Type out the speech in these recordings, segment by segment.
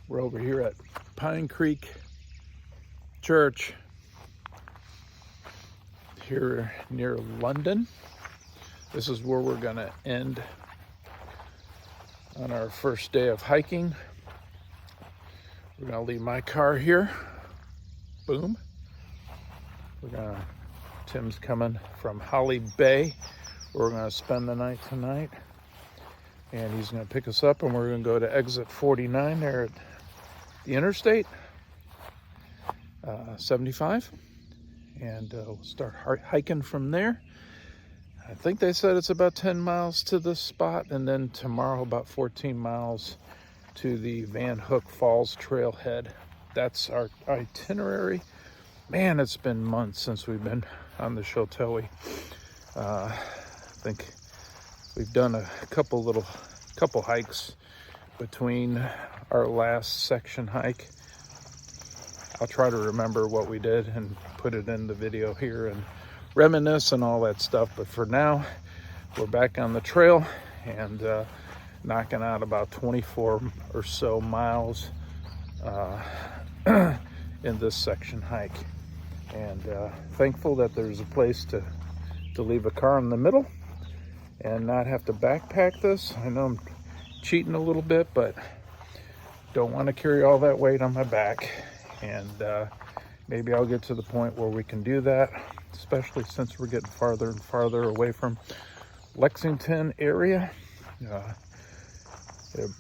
We're over here at Pine Creek Church here near London. This is where we're gonna end on our first day of hiking. We're gonna leave my car here. Boom. Tim's coming from Holly Bay. We're gonna spend the night tonight. And he's gonna pick us up and we're gonna go to exit 49 there at the interstate, 75. And we'll start hiking from there. I think they said it's about 10 miles to this spot, and then tomorrow about 14 miles to the Vanhook Falls trailhead. That's our itinerary. Man, it's been months since we've been on the Sheltowee. I think we've done a couple hikes between our last section hike. I'll try to remember what we did and put it in the video here and reminisce and all that stuff. But for now, we're back on the trail and knocking out about 24 or so miles in this section hike. And thankful that there's a place to leave a car in the middle and not have to backpack this. I know I'm cheating a little bit, but don't want to carry all that weight on my back. And maybe I'll get to the point where we can do that, especially since we're getting farther and farther away from Lexington area. It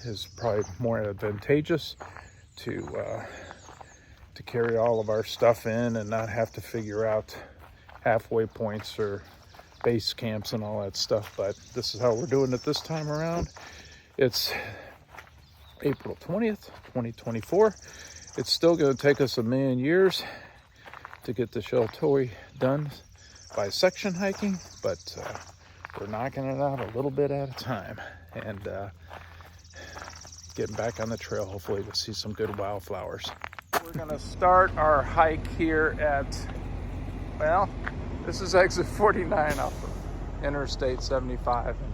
is probably more advantageous to carry all of our stuff in and not have to figure out halfway points or base camps and all that stuff. But this is how we're doing it this time around. It's April 20th, 2024. It's still going to take us 1,000,000 years to get the Sheltowee done by section hiking, but we're knocking it out a little bit at a time and getting back on the trail. Hopefully we'll see some good wildflowers. We're going to start our hike here at, well, this is exit 49 off of Interstate 75. And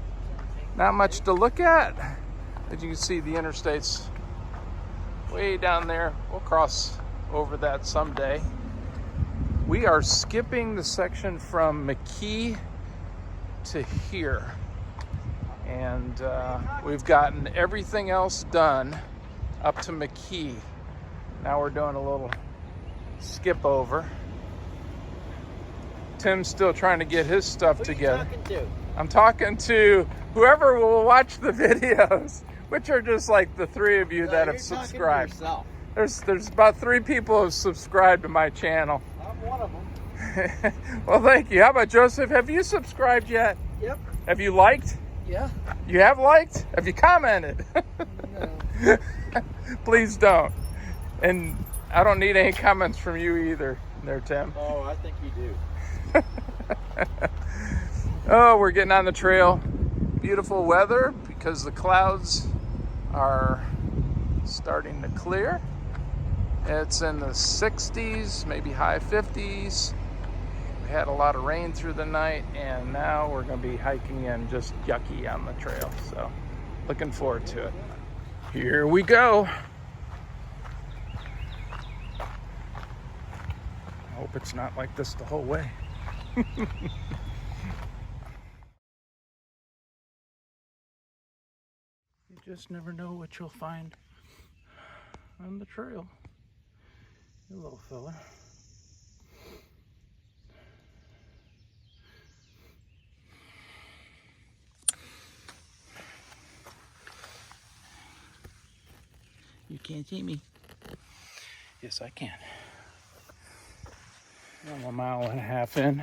not much to look at. As you can see, the interstate's way down there. We'll cross over that someday. We are skipping the section from McKee to here. And we've gotten everything else done up to McKee. Now we're doing a little skip over. Tim's still trying to get his stuff together. Who are you talking to? I'm talking to whoever will watch the videos, which are just like the 3 of you that have subscribed. There's about 3 people who have subscribed to my channel. I'm one of them. Well, thank you. How about Joseph? Have you subscribed yet? Yep. Have you liked? Yeah. You have liked? Have you commented? No. Please don't. And I don't need any comments from you either there, Tim. Oh, I think you do. Oh, we're getting on the trail. Beautiful weather because the clouds are starting to clear. It's in the 60s, maybe high 50s. We had a lot of rain through the night, and now we're going to be hiking in just yucky on the trail. So looking forward to it. Here we go. I hope it's not like this the whole way. You just never know what you'll find on the trail. You little fella. You can't see me. Yes, I can. I'm 1.5 miles in,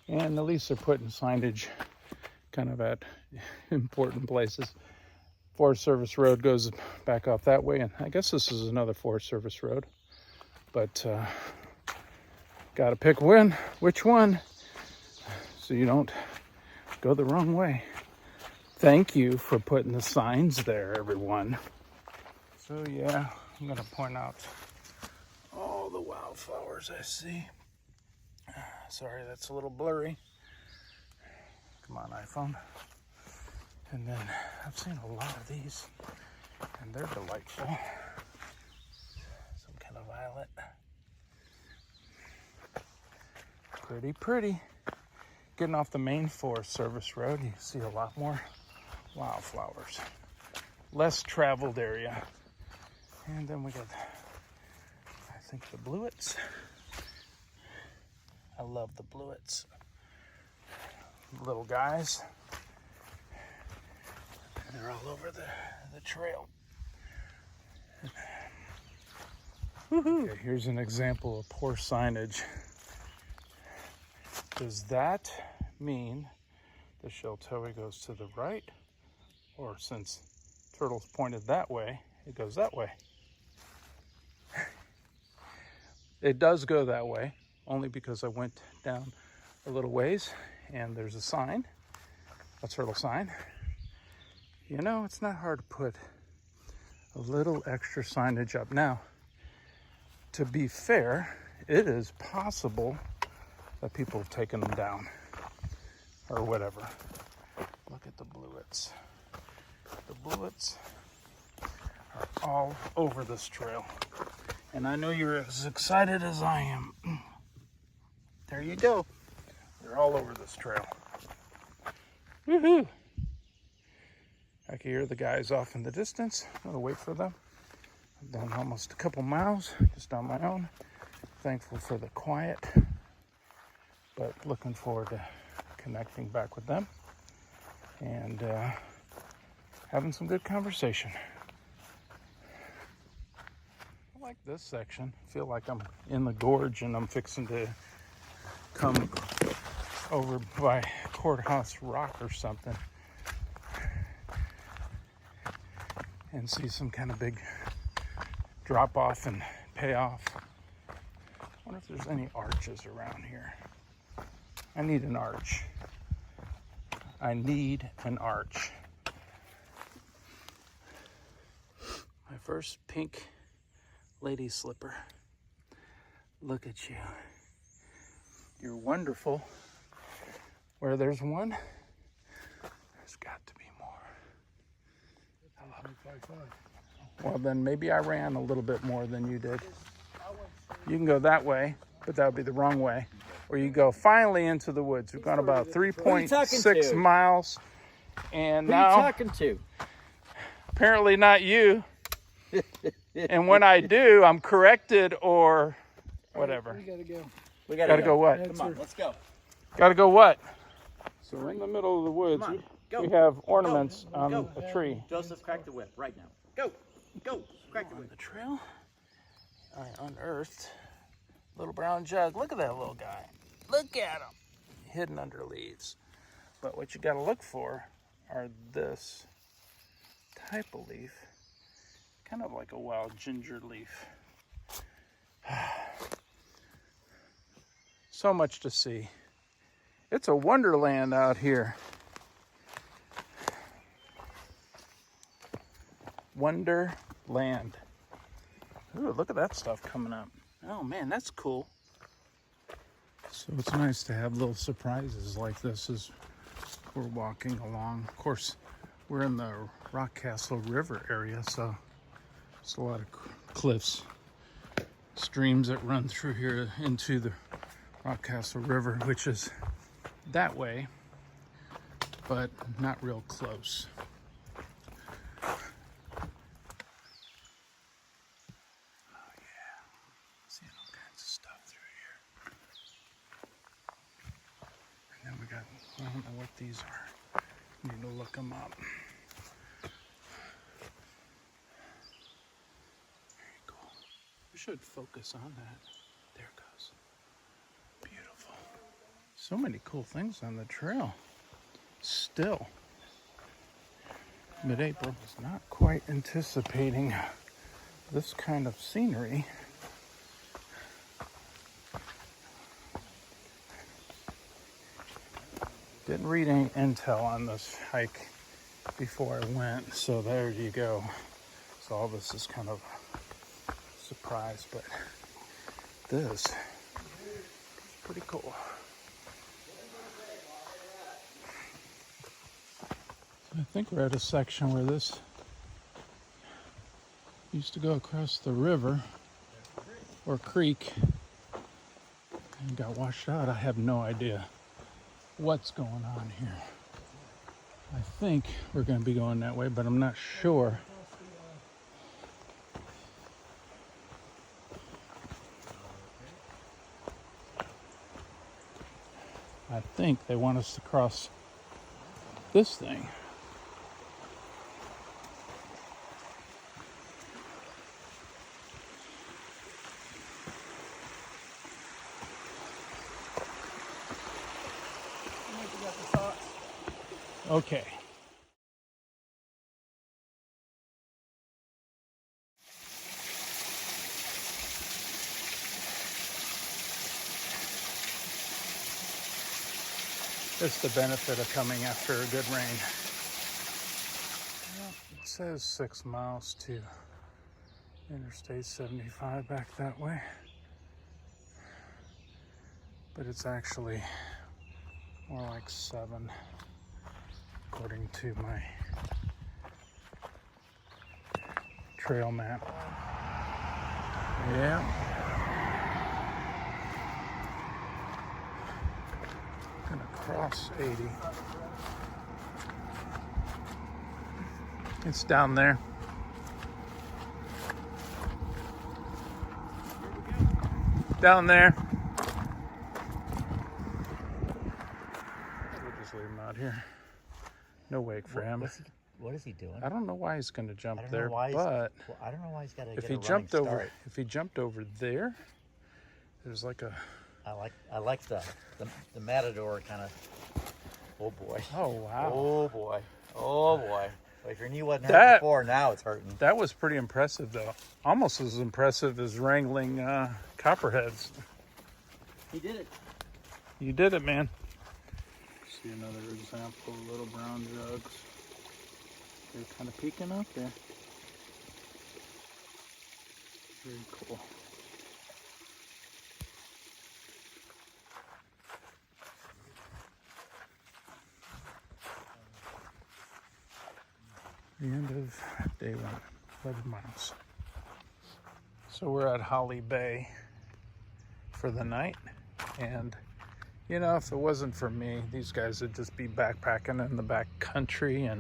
and at least they're putting signage kind of at important places. Forest Service Road goes back off that way, and I guess this is another Forest Service road, but gotta pick which one so you don't go the wrong way. Thank you for putting the signs there, everyone. So yeah, I'm gonna point out all the wildflowers I see. Sorry, that's a little blurry. Come on, iPhone. And then I've seen a lot of these, and they're delightful. violet. Pretty, pretty. Getting off the main Forest Service road, you see a lot more wildflowers. Less traveled area. And then we got, I think, the bluets. I love the bluets. Little guys. They're all over the trail. Okay, here's an example of poor signage. Does that mean the Sheltowee goes to the right? Or since Turtle's pointed that way, it goes that way? It does go that way, only because I went down a little ways and there's a sign, a turtle sign. You know, it's not hard to put a little extra signage up. Now, to be fair, it is possible that people have taken them down or whatever. Look at the bluets. The bluets are all over this trail. And I know you're as excited as I am. There you go. They're all over this trail. Woohoo! I can hear the guys off in the distance. I'm gonna wait for them. I've done almost a couple miles just on my own. Thankful for the quiet, but looking forward to connecting back with them and having some good conversation. I like this section. I feel like I'm in the gorge and I'm fixing to come over by Courthouse Rock or something and see some kind of big drop off and payoff. I wonder if there's any arches around here. I need an arch. I need an arch. My first pink lady slipper. Look at you. You're wonderful. Where there's one, there's got to be more. I love it. Well, then maybe I ran a little bit more than you did. You can go that way, but that would be the wrong way. Or you go finally into the woods. We've gone about 3.6 miles. And now, who are you talking to? Apparently not you. And when I do, I'm corrected or whatever. We gotta go. We gotta go what? Come on, let's go. Gotta go what? So in the middle of the woods, Go. we have ornaments on Go. a tree. Joseph, crack the whip right now. Go. Go. Crack the On whip. the trail, I unearthed a little brown jug. Look at that little guy. Look at him. Hidden under leaves. But what you gotta look for are this type of leaf. Kind of like a wild ginger leaf. So much to see. It's a wonderland out here. Wonderland. Ooh, look at that stuff coming up. Oh man, that's cool. So it's nice to have little surprises like this as we're walking along. Of course, we're in the Rockcastle River area, so there's a lot of cliffs, streams that run through here into the Rockcastle River, which is that way, but not real close. Seeing all kinds of stuff through here. And then we got, I don't know what these are. Need to look them up. Very cool. We should focus on that. There it goes. Beautiful. So many cool things on the trail. Still. Mid-April was not quite anticipating this kind of scenery. Didn't read any intel on this hike before I went, so there you go. So all this is kind of a surprise, but this is pretty cool. So I think we're at a section where this used to go across the river. or creek and got washed out. I have no idea what's going on here. I think we're going to be going that way, but I'm not sure. I think they want us to cross this thing. Okay. That's the benefit of coming after a good rain. Well, it says 6 miles to Interstate 75 back that way. But it's actually more like 7, according to my trail map. Yeah. Gonna cross 80. It's down there. Down there. We'll just leave him out here. No wake for him. What is he doing? I don't know why he's going to jump I don't there, know why but I don't know why he's got to if get he a running jumped over, start. if he jumped over there, there's like a. I like the matador kind of. Oh boy. Oh wow. Oh boy. Oh boy. Well, if your knee wasn't hurt That- before, now it's hurting. That was pretty impressive, though. Almost as impressive as wrangling copperheads. He did it. You did it, man. See another example of little brown jugs. They're kind of peeking out there. Very cool. The end of day 1, 11 miles. So we're at Holly Bay for the night, and you know, if it wasn't for me, these guys would just be backpacking in the back country.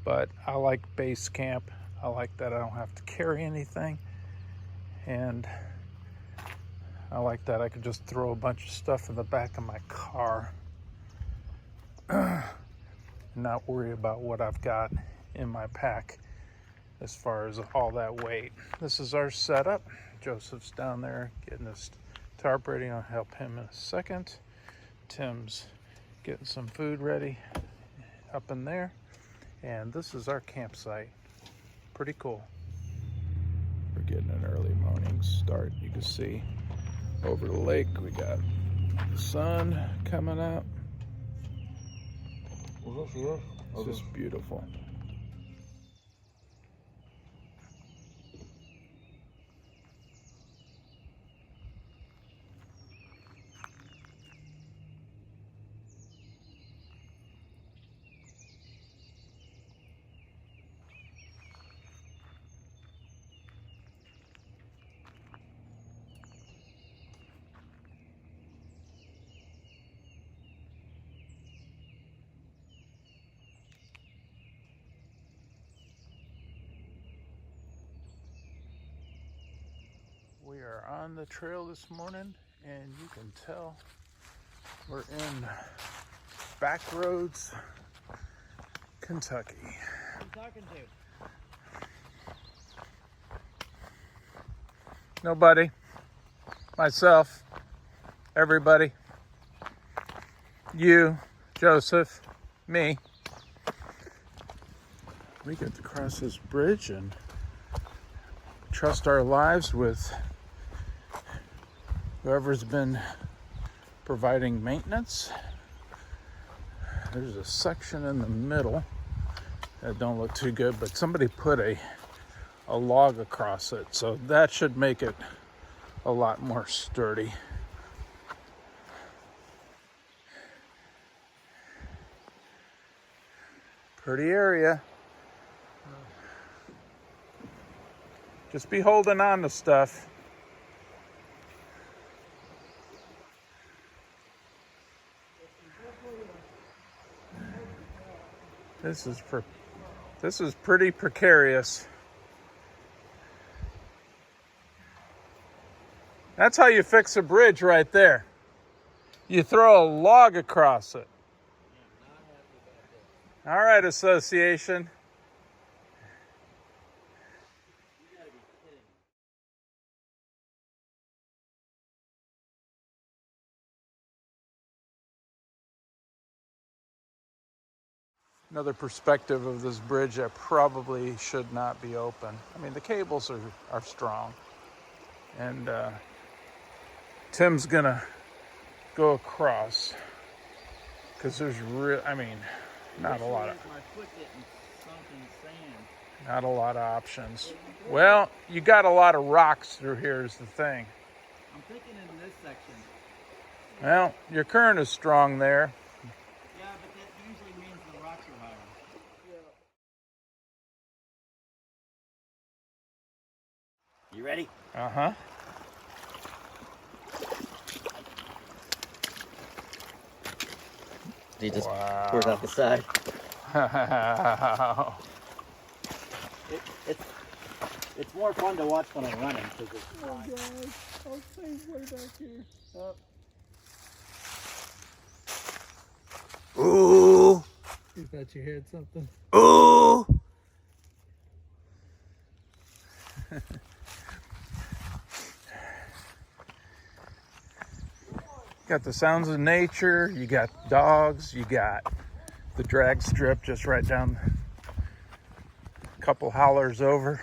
But I like base camp. I like that I don't have to carry anything, and I like that I could just throw a bunch of stuff in the back of my car and not worry about what I've got in my pack as far as all that weight. This is our setup. Joseph's down there getting his tarp ready. I'll help him in a second. Tim's getting some food ready up in there. And this is our campsite. Pretty cool. We're getting an early morning start. You can see over the lake we got the sun coming up. It's just beautiful. We are on the trail this morning, and you can tell we're in Backroads, Kentucky. Who you talking to? Nobody. Myself. Everybody. You. Joseph. Me. We get to cross this bridge and trust our lives with whoever's been providing maintenance. There's a section in the middle that don't look too good, but somebody put a log across it, so that should make it a lot more sturdy. Pretty area. Just be holding on to stuff. This is pretty precarious. That's how you fix a bridge right there. You throw a log across it. All right, association. Another perspective of this bridge that probably should not be open. I mean, the cables are strong. And Tim's gonna go across because there's not a lot of options. Well, you got a lot of rocks through here is the thing. I'm thinking in this section. Well, your current is strong there. Yeah, but that usually means the rocks are higher. You ready? Uh-huh. He just poured out the side. Wow. It's more fun to watch when I'm running because it's. Oh gosh, I'll stay way back here. Ooh. You thought you heard something? Ooh. Got the sounds of nature, you got dogs, you got the drag strip just right down a couple hollers over.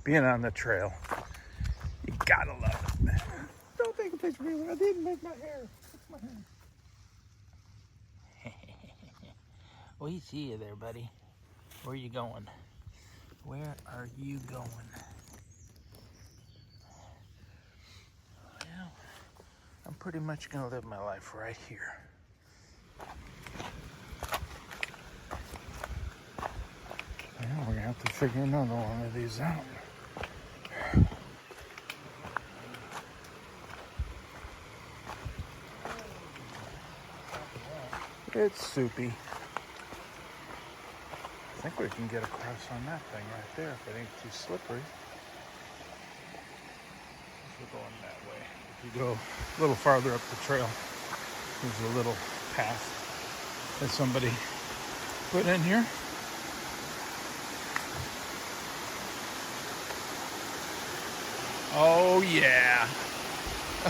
Being on the trail, you gotta love it. Don't take a picture of me. I didn't make my hair. That's my hair. We see you there, buddy. Where are you going? Where are you going? Well, I'm pretty much gonna live my life right here. Well, we're gonna have to figure another one of these out. It's soupy. I think we can get across on that thing right there if it ain't too slippery. We're going that way. If you go a little farther up the trail, there's a little path that somebody put in here. Oh yeah.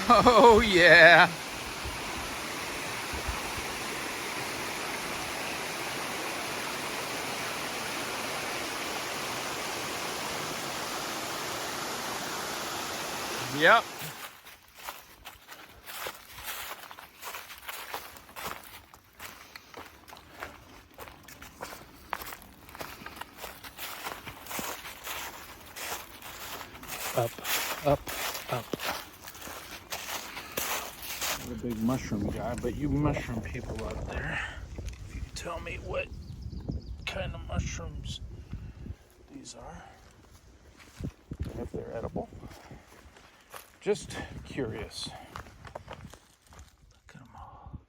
Oh yeah. Yep. Up, up, up. I'm a big mushroom guy, but you mushroom people out there, if you can tell me what kind of mushrooms these are, and if they're edible. Just curious. Look at them all.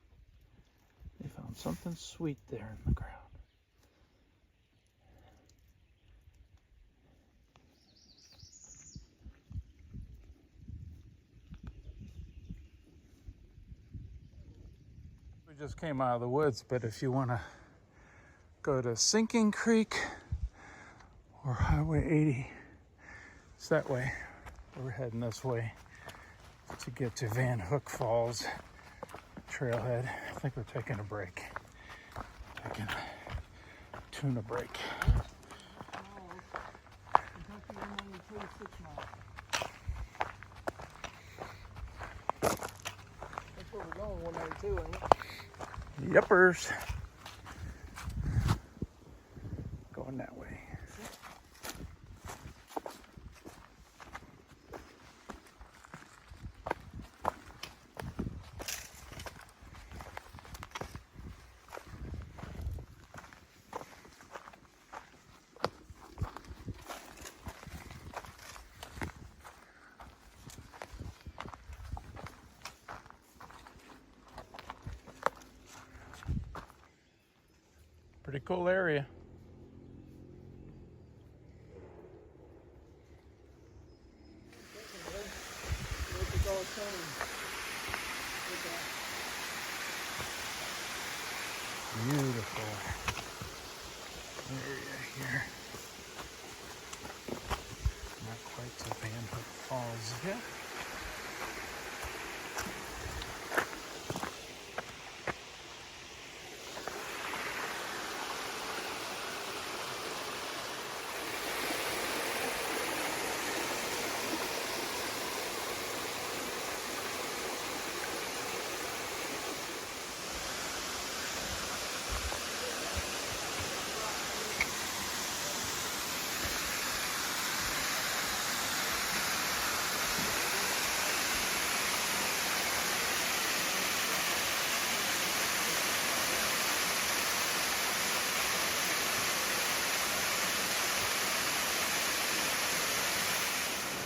They found something sweet there in the ground. We just came out of the woods, but if you want to go to Sinking Creek or Highway 80, it's that way. We're heading this way to get to Vanhook Falls trailhead. I think we're taking a break. Taking a tuna break. That's where we're going, 192, ain't it? Yuppers. Going that way. Pretty cool area. Beautiful area here. Not quite to Vanhook Falls yet.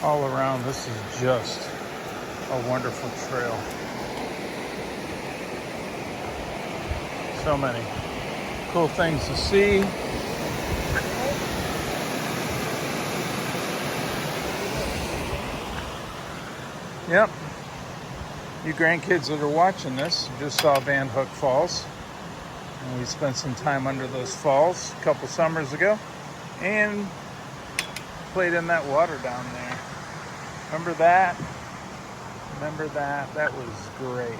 All around, this is just a wonderful trail. So many cool things to see. Yep. You grandkids that are watching this just saw Vanhook Falls. And we spent some time under those falls a couple summers ago and played in that water down there. Remember that? Remember that? That was great.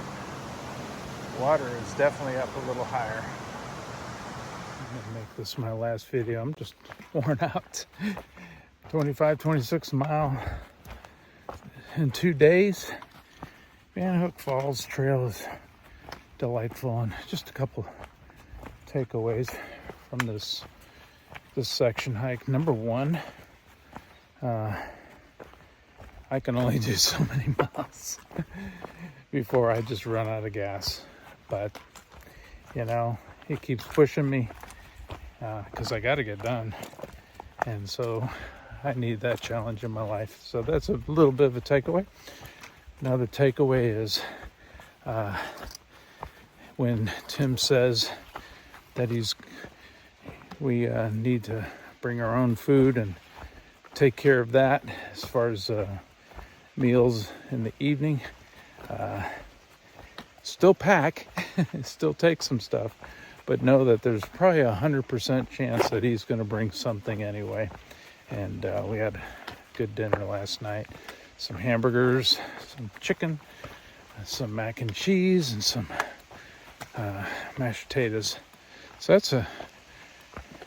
Water is definitely up a little higher. I'm gonna make this my last video. I'm just worn out. 26 mile in 2 days. Vanhook Falls Trail is delightful, and just a couple takeaways from this section hike. Number one, I can only do so many miles before I just run out of gas. But, you know, he keeps pushing me because I got to get done. And so I need that challenge in my life. So that's a little bit of a takeaway. Another takeaway is when Tim says that we need to bring our own food and take care of that as far as meals in the evening. Still pack, still take some stuff, but know that there's probably 100% chance that he's going to bring something anyway. And we had a good dinner last night. Some hamburgers, some chicken, some mac and cheese, and some mashed potatoes. So that's a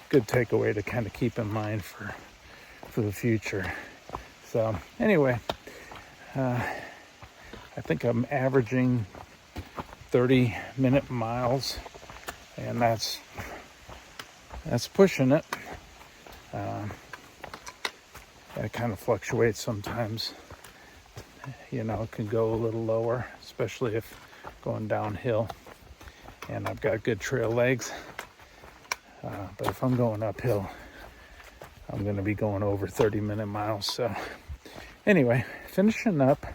good takeaway to kind of keep in mind for the future. So anyway, I think I'm averaging 30-minute miles, and that's pushing it. That kind of fluctuates sometimes. You know, it can go a little lower, especially if going downhill. And I've got good trail legs. But if I'm going uphill, I'm going to be going over 30-minute miles. So anyway, finishing up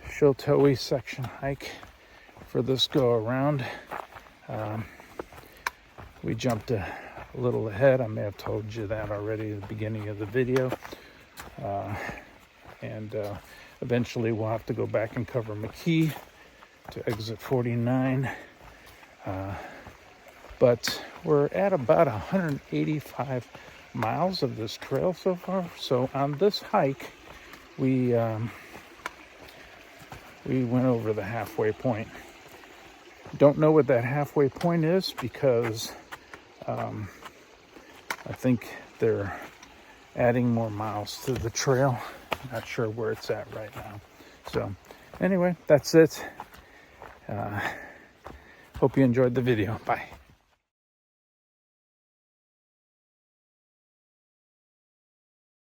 Sheltowee section hike for this go around. We jumped a little ahead. I may have told you that already at the beginning of the video. And eventually we'll have to go back and cover McKee to exit 49. But we're at about 185 miles of this trail so far. So on this hike, we went over the halfway point. Don't know what that halfway point is because I think they're adding more miles to the trail. Not sure where it's at right now. So anyway, that's it. Hope you enjoyed the video. Bye.